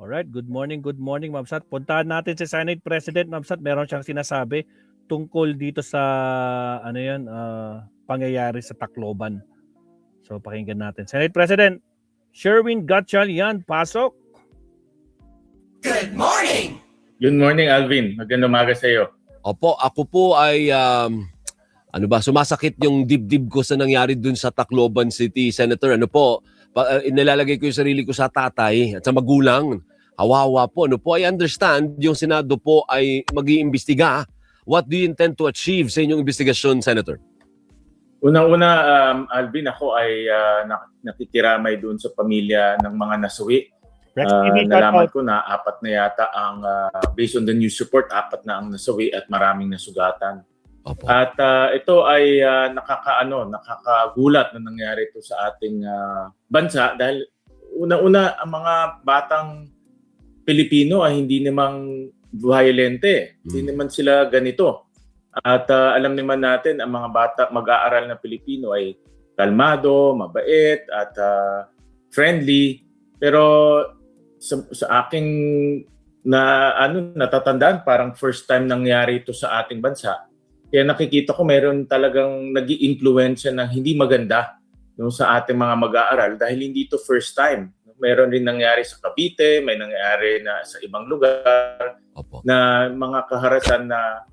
Alright, good morning, Ma'am Sat. Puntahan natin si Senate President, Ma'am Sat. Meron siyang sinasabi tungkol dito sa pangyayari sa Tacloban. So pakinggan natin. Senate President Sherwin Gatchalian, pasok. Good morning! Good morning, Alvin. Magandang umaga sa iyo. Opo, ako po ay sumasakit yung dibdib ko sa nangyari dun sa Tacloban City, Senator. Nilalagay ko yung sarili ko sa tatay at sa magulang. Hawawa po. I understand yung Senado po ay mag-iimbestiga. What do you intend to achieve sa inyong investigasyon, Senator? Una-una, Alvin, ako ay nakikiramay doon sa pamilya ng mga nasawi. Nalaman ko na apat na yata ang, based on the news report, apat na ang nasawi at maraming nasugatan. Opo. At ito ay nakakagulat na nangyari ito sa ating bansa dahil una-una ang mga batang Pilipino ay hindi namang violente. Hindi naman sila ganito. At alam naman natin ang mga bata mag-aaral na Pilipino ay kalmado, mabait at friendly. Pero sa aking natatandaan, parang first time nangyari ito sa ating bansa. Kaya nakikita ko meron talagang nag-i-influensya na hindi maganda sa ating mga mag-aaral dahil hindi ito first time. Meron rin nangyari sa Cavite, may nangyari na sa ibang lugar. Opo. Na mga kaharasan na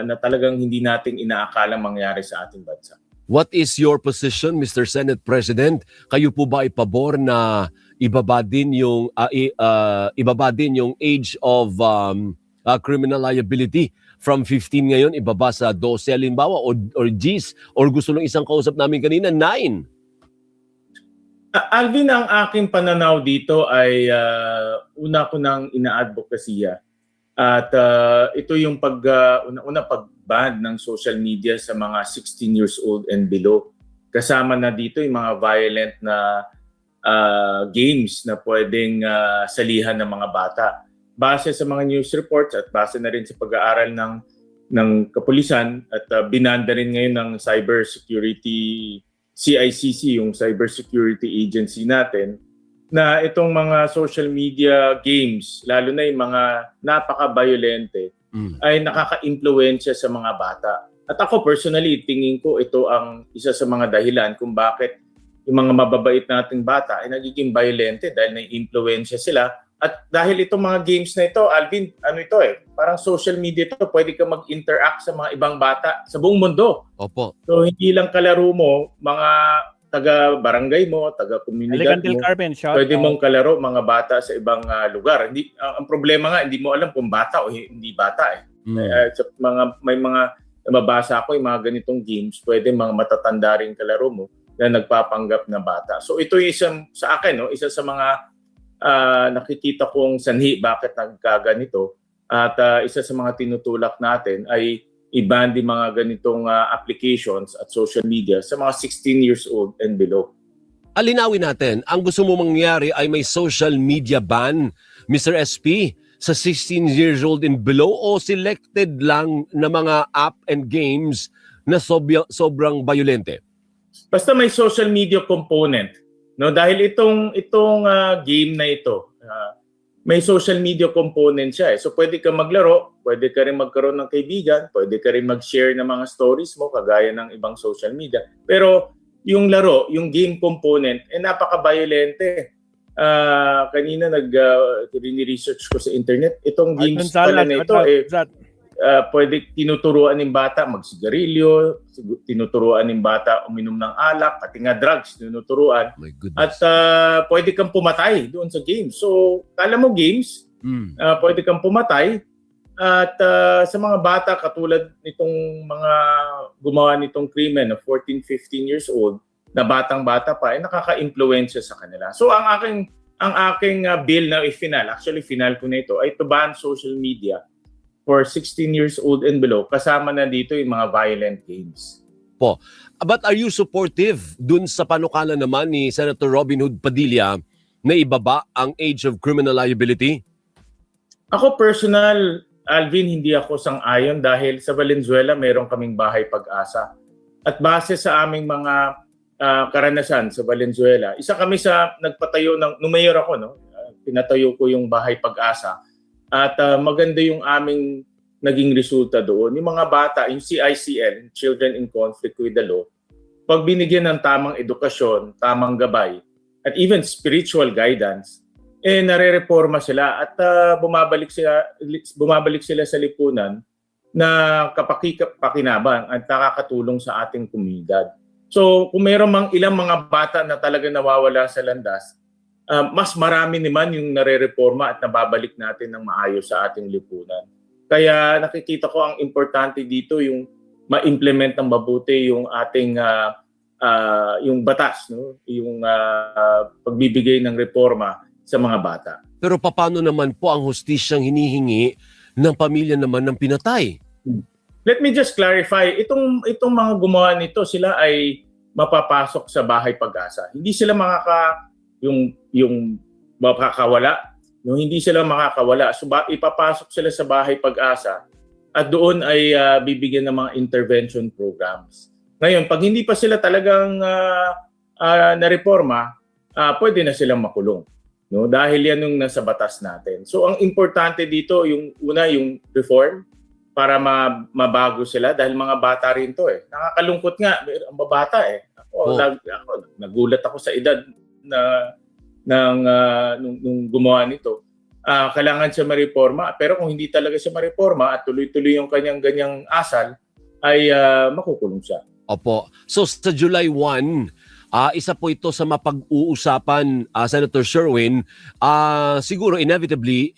na talagang hindi nating inaakalang mangyari sa ating bansa. What is your position, Mr. Senate President? Kayo po ba ay pabor na ibaba din yung age of criminal liability from 15 ngayon ibaba sa 12 halimbawa or Gs, or gusto ng isang kausap namin kanina 9? Alvin, ang aking pananaw dito ay una ko nang ina-advokasya. At ito yung pag-ban ng social media sa mga 16 years old and below. Kasama na dito yung mga violent na games na pwedeng salihan ng mga bata. Base sa mga news reports at base na rin sa pag-aaral ng kapulisan at binanda rin ngayon ng cybersecurity CICC, yung cybersecurity agency natin, na itong mga social media games, lalo na yung mga napaka-violente, ay nakaka-impluwensya sa mga bata. At ako personally, tingin ko ito ang isa sa mga dahilan kung bakit yung mga mababait nating bata ay nagiging violente dahil nai-impluwensya sila. At dahil itong mga games na ito, Alvin, parang social media ito, pwede ka mag-interact sa mga ibang bata sa buong mundo. Opo. So hindi lang kalaro mo, mga taga-barangay mo, taga-komunidad mo, pwede mong kalaro mga bata sa ibang lugar. Ang problema nga, hindi mo alam kung bata o hindi bata. May mga nababasa ako, yung mga ganitong games, pwede mga matatanda rin kalaro mo na nagpapanggap na bata. So ito yung sa akin, isa sa mga nakikita kong sanhi bakit nagkaganito. At isa sa mga tinutulak natin ay i-ban din mga ganitong applications at social media sa mga 16 years old and below. Alinawin natin, ang gusto mo mangyari ay may social media ban, Mr. SP, sa 16 years old and below o selected lang na mga app and games na sobrang violente? Basta may social media component. No, dahil itong game na ito, may social media component siya. So pwede ka maglaro, pwede ka rin magkaroon ng kaibigan, pwede ka rin mag-share ng mga stories mo kagaya ng ibang social media. Pero yung laro, yung game component, napaka-violente. Kanina research ko sa internet, itong games pala na ito pwede tinuturuan ng bata magsigarilyo, tinuturuan ng bata uminom ng alak, pati nga drugs tinuturuan. At pwede kang pumatay doon sa games. So, kala mo games, pwede kang pumatay. At sa mga bata katulad nitong mga gumawa nitong krimen na 14, 15 years old, na batang-bata pa, nakaka-impluwensya sa kanila. So, ang aking bill na final, actually final ko na ito, ay to ban social media for 16 years old and below, kasama na dito yung mga violent games. Po. But are you supportive dun sa panukala naman ni Senator Robin Hood Padilla na ibaba ang age of criminal liability? Ako personal, Alvin, hindi ako sang-ayon dahil sa Valenzuela mayroon kaming bahay Pag-asa. At base sa aming mga karanasan sa Valenzuela, isa kami sa nagpatayo ng, nung mayor ako, pinatayo ko yung Bahay Pag-asa at maganda yung aming naging resulta doon. Yung mga bata, yung CICL, Children in Conflict with the Law, pag binigyan ng tamang edukasyon, tamang gabay, at even spiritual guidance, nare-reforma sila at bumabalik sila sa lipunan na kapakipakinabang at nakakatulong sa ating komunidad. So kung mayroon mang ilang mga bata na talaga nawawala sa landas, mas marami naman yung nare-reforma at nababalik natin ng maayos sa ating lipunan. Kaya nakikita ko ang importante dito yung ma-implement ng mabuti yung ating yung batas, no? Yung pagbibigay ng reforma sa mga bata. Pero paano naman po ang hustisyang hinihingi ng pamilya naman ng pinatay? Let me just clarify, itong mga gumawa nito, sila ay mapapasok sa Bahay Pag-asa. Hindi sila yung makakawala, no, hindi sila makakawala. So ipapasok sila sa Bahay Pag-asa at doon ay bibigyan ng mga intervention programs. Ngayon, pag hindi pa sila talagang nareforma, pwede na silang makulong. No? Dahil yan yung nasa batas natin. So ang importante dito, yung una, yung reform para mabago sila dahil mga bata rin to eh. Nakakalungkot nga, ang babata eh. Ako, nagulat ako sa edad nung gumawa nito. Kailangan siya mareforma, pero kung hindi talaga siya mareforma at tuloy-tuloy yung kanyang ganyang asal, ay makukulong siya. Opo. So sa July 1, isa po ito sa mapag-uusapan, Senator Sherwin. Siguro inevitably,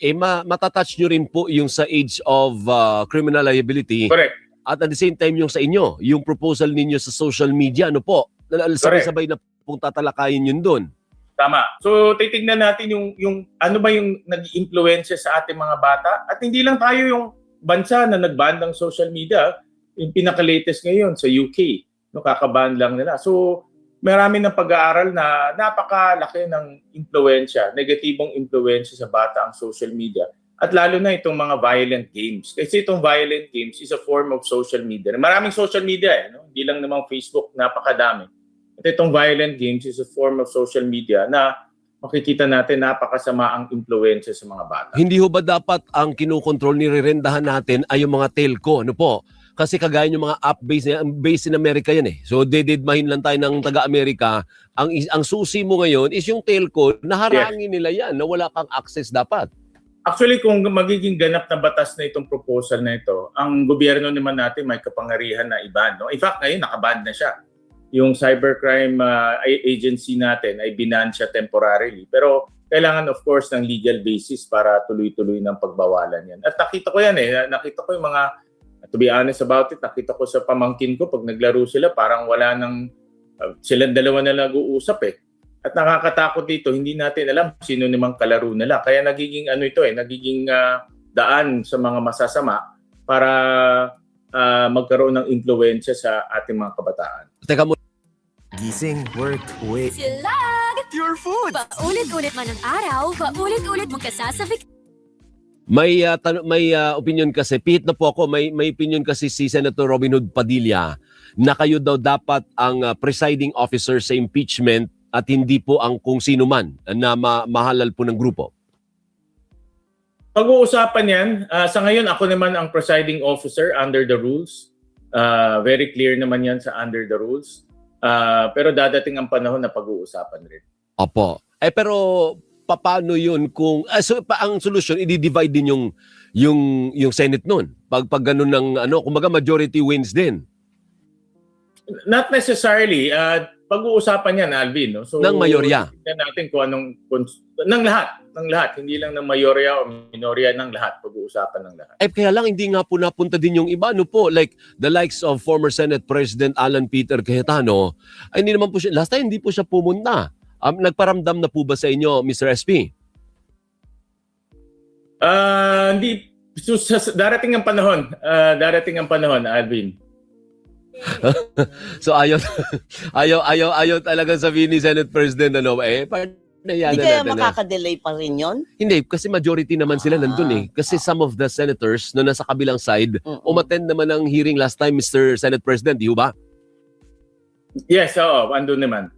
matatouch nyo rin po yung sa age of criminal liability. Correct. At at the same time yung sa inyo, yung proposal ninyo sa social media, ano po? Sabay-sabay na pong tatalakayin yun doon. Tama. So titignan natin yung ano ba yung nag-influensya sa ating mga bata. At hindi lang tayo yung bansa na nag-ban ng social media. Yung pinaka-latest ngayon sa UK, no, kakaban lang nila. So marami ng pag-aaral na napakalaki ng impluwensya, negatibong impluwensya sa bata ang social media. At lalo na itong mga violent games. Kasi itong violent games is a form of social media. Maraming social media no? Hindi lang namang Facebook, napakadami. At itong violent games is a form of social media na makikita natin napakasama ang impluwensya sa mga bata. Hindi ho ba dapat ang kinukontrol ni rerendahan natin ay yung mga telco, ano po? Kasi kagaya yung mga app based in America yan eh. So dededmahin lang tayo ng taga-Amerika. Ang susi mo ngayon is yung telco, naharangin nila yan na wala kang access dapat. Actually, kung magiging ganap na batas na itong proposal na ito, ang gobyerno naman natin may kapangyarihan na i-ban. No? In fact, ngayon nakaban na siya. Yung cybercrime agency natin ay binan siya temporarily. Pero kailangan of course ng legal basis para tuloy-tuloy ng pagbawalan yan. At nakita ko yan eh. Nakita ko yung mga, to be honest about it, nakita ko sa pamangkin ko pag naglaro sila parang wala nang silang dalawa na nag-uusap eh. At nakakatakot dito, hindi natin alam sino namang kalaro nila. Kaya nagiging nagiging daan sa mga masasama para magkaroon ng impluwensya sa ating mga kabataan. Teka mo. Gising, work, uwi. Silag! Your food! Paulit-ulit man ang araw, paulit-ulit mong kasasabik. May opinion kasi, pihit na po ako, may opinion kasi si Senator Robin Hood Padilla na kayo daw dapat ang presiding officer sa impeachment at hindi po ang kung sino man na mahalal po ng grupo. Pag-uusapan yan, sa ngayon ako naman ang presiding officer under the rules. Very clear naman yan sa under the rules. Pero dadating ang panahon na pag-uusapan rin. Opo. Pero paano yun kung ang solusyon i-divide din yung Senate noon pag ganun ng kumbaga majority wins din. Not necessarily pag-uusapan yan, Alvin, no? So ng mayorya. Tingnan natin kung ng lahat, hindi lang ng mayorya o minorya, ng lahat, pag-uusapan ng lahat. Kaya lang hindi nga po napunta din yung iba, po, like the likes of former Senate President Alan Peter Cayetano. Ay hindi naman po siya, last time hindi po siya pumunta. Nagparamdam na po ba sa inyo, Mr. SP? Hindi. So, darating ang panahon, Alvin. So ayaw talaga sabihin ni Senate President Hindi kaya makaka-delay pa rin yun? Hindi, kasi majority naman sila nandun eh. Kasi some of the senators na nasa kabilang side, umattend naman ng hearing last time, Mr. Senate President, di ba? Yes, oo. Andun naman.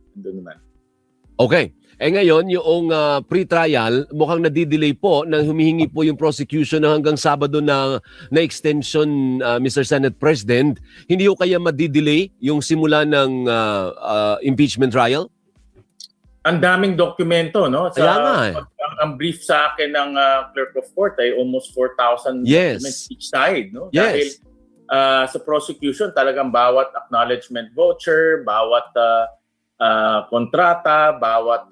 Okay. Ngayon, yung pre-trial, mukhang nadidelay po nang humihingi po yung prosecution na hanggang Sabado na extension, Mr. Senate President. Hindi ho kaya madidelay yung simula ng impeachment trial? Ang daming dokumento, no? Kaya nga eh. Ang brief sa akin ng clerk of court ay almost 4,000 Yes. documents each side, no? Yes. Dahil sa prosecution, talagang bawat acknowledgement voucher, bawat kontrata, bawat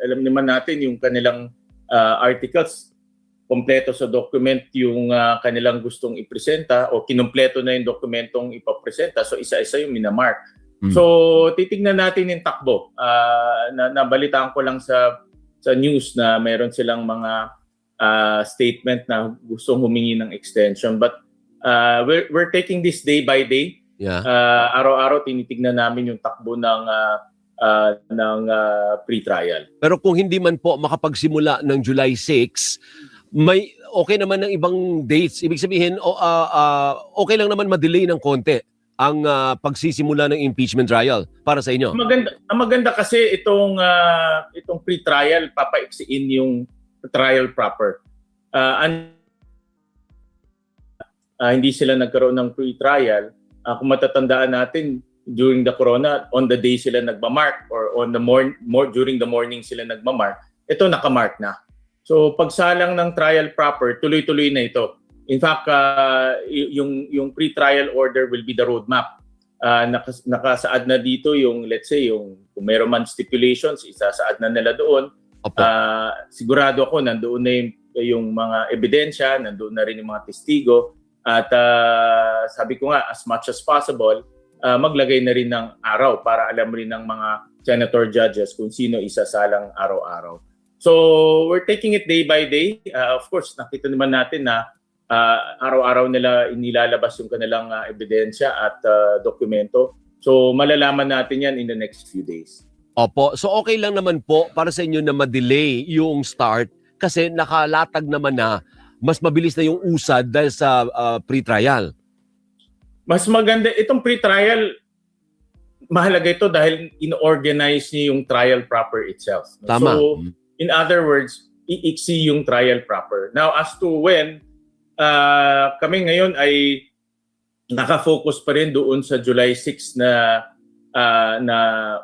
alam naman natin yung kanilang articles, kompleto sa document yung kanilang gustong ipresenta o kinumpleto na yung dokumentong ipapresenta. So isa-isa yung minamark. So titignan natin yung takbo. Nabalitaan ko lang sa news na meron silang mga statement na gustong humingi ng extension. But we're taking this day by day. Yeah. Araw-araw tinitignan namin yung takbo ng pre-trial. Pero kung hindi man po makapagsimula ng July 6, may okay naman ng ibang dates. Ibig sabihin, okay lang naman ma-delay ng konti ang pagsisimula ng impeachment trial para sa inyo. Ang maganda kasi itong pre-trial, papaiksiin yung trial proper. Hindi sila nagkaroon ng pre-trial. Kung matatandaan natin, during the corona, on the day sila nagmamark or on the during the morning sila nagmamark, ito nakamark na. So pagsalang ng trial proper, tuloy-tuloy na ito. In fact, yung pre-trial order will be the roadmap. Nakasaad na dito yung, let's say, yung kung meron man stipulations, isasaad na nila doon. Sigurado ako nandoon na yung mga ebidensya, nandoon na rin yung mga testigo. At sabi ko nga, as much as possible, maglagay na rin ng araw para alam rin ng mga senator judges kung sino isasalang araw-araw. So, we're taking it day by day. Of course, nakita naman natin na araw-araw nila inilalabas yung kanilang ebidensya at dokumento. So, malalaman natin yan in the next few days. Opo. So, okay lang naman po para sa inyo na ma-delay yung start kasi nakalatag naman na mas mabilis na yung usad dahil sa pre-trial. Mas maganda, itong pre-trial, mahalaga ito dahil in-organize niyo yung trial proper itself. Tama. So, in other words, iiksi yung trial proper. Now, as to when, kami ngayon ay nakafocus pa rin doon sa July 6 na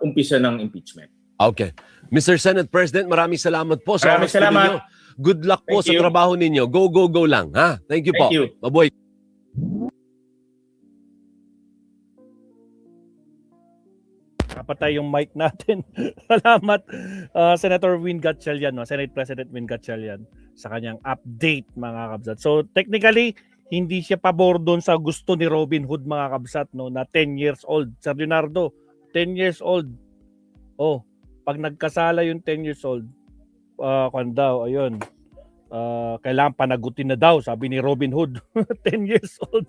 umpisa ng impeachment. Okay. Mr. Senate President, maraming salamat po sa Maraming salamat. ninyo. Good luck po Thank sa you. trabaho ninyo. Go, go, go lang. Ha? Thank you po. Thank you. Mabuhay. Kapatay yung mic natin. Salamat, Senator Win Gatchalian, no? Senate President Win Gatchalian sa kanyang update, mga kabsat. So, technically, hindi siya pabor doon sa gusto ni Robin Hood, mga kabsat, no? Na 10 years old. Sir Leonardo, 10 years old. Oh, pag nagkasala yung 10 years old, kung daw, ayun, kailangan panagutin na daw, sabi ni Robin Hood. 10 years old.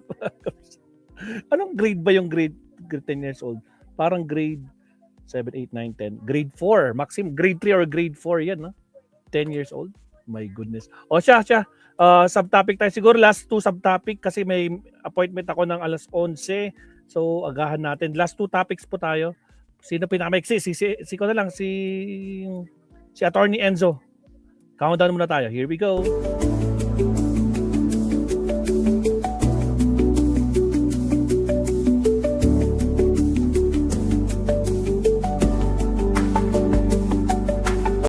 Anong grade ba yung grade 10 years old? Parang grade 7, 8, 9, 10. Grade 4. Maxim, grade 3 or grade 4 yan, no? 10 years old. My goodness. O siya. Subtopic tayo. Siguro last 2 subtopic kasi may appointment ako ng alas 11. So, agahan natin. Last 2 topics po tayo. Sino pinakamaiksi? Si ko na lang. Si Attorney Enzo. Countdown muna tayo. Here we go.